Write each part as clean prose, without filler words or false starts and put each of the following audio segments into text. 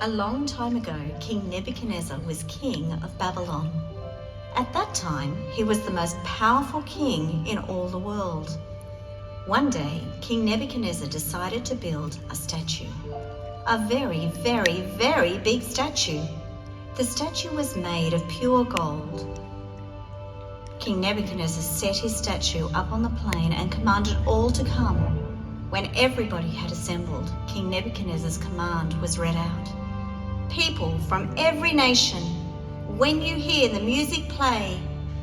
A long time ago, King Nebuchadnezzar was king of Babylon. At that time, he was the most powerful king in all the world. One day, King Nebuchadnezzar decided to build a statue. A very, very, very big statue. The statue was made of pure gold. King Nebuchadnezzar set his statue up on the plain and commanded all to come. When everybody had assembled, King Nebuchadnezzar's command was read out. People from every nation, when you hear the music play,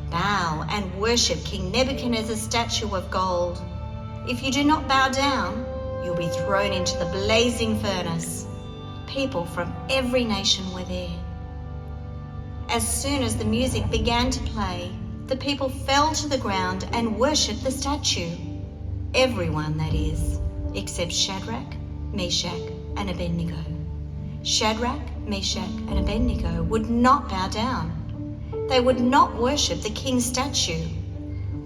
bow and worship King Nebuchadnezzar's statue of gold. If you do not bow down, you'll be thrown into the blazing furnace. People from every nation were there. As soon as the music began to play, the people fell to the ground and worshipped the statue. Everyone, that is, except Shadrach, Meshach, and Abednego. Shadrach, Meshach, and Abednego would not bow down. They would not worship the king's statue.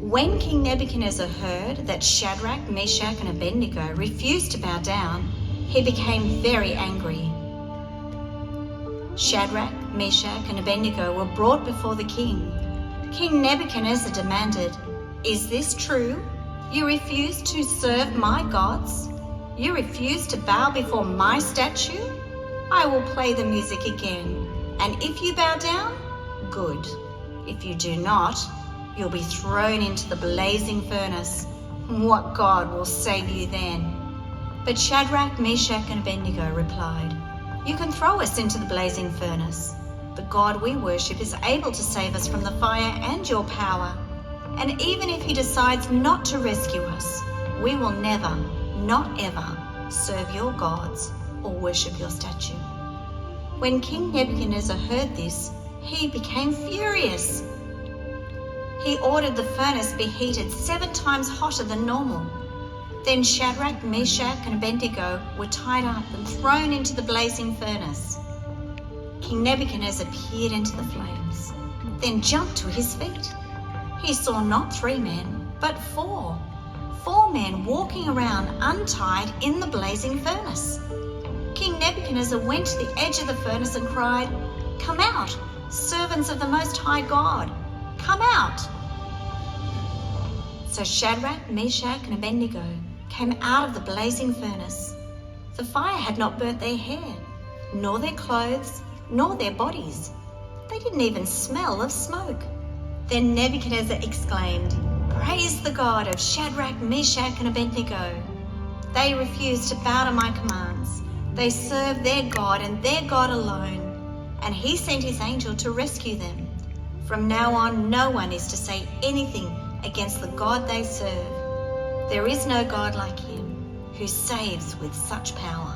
When King Nebuchadnezzar heard that Shadrach, Meshach, and Abednego refused to bow down, he became very angry. Shadrach, Meshach, and Abednego were brought before the king. King Nebuchadnezzar demanded, "Is this true? You refuse to serve my gods? You refuse to bow before my statue? I will play the music again, and if you bow down, good. If you do not, you'll be thrown into the blazing furnace. What God will save you then?" But Shadrach, Meshach, and Abednego replied, "You can throw us into the blazing furnace. The God we worship is able to save us from the fire and your power. And even if he decides not to rescue us, we will never, not ever, serve your gods or worship your statue." When King Nebuchadnezzar heard this, he became furious. He ordered the furnace be heated 7 times hotter than normal. Then Shadrach, Meshach, and Abednego were tied up and thrown into the blazing furnace. King Nebuchadnezzar peered into the flames, then jumped to his feet. He saw not 3 men, but 4. 4 men walking around untied in the blazing furnace. King Nebuchadnezzar went to the edge of the furnace and cried, "Come out, servants of the Most High God, come out." So Shadrach, Meshach, and Abednego came out of the blazing furnace. The fire had not burnt their hair, nor their clothes, nor their bodies. They didn't even smell of smoke. Then Nebuchadnezzar exclaimed, "Praise the God of Shadrach, Meshach, and Abednego. They refused to bow to my commands. They served their God and their God alone, and he sent his angel to rescue them. From now on, no one is to say anything against the God they serve. There is no God like him who saves with such power."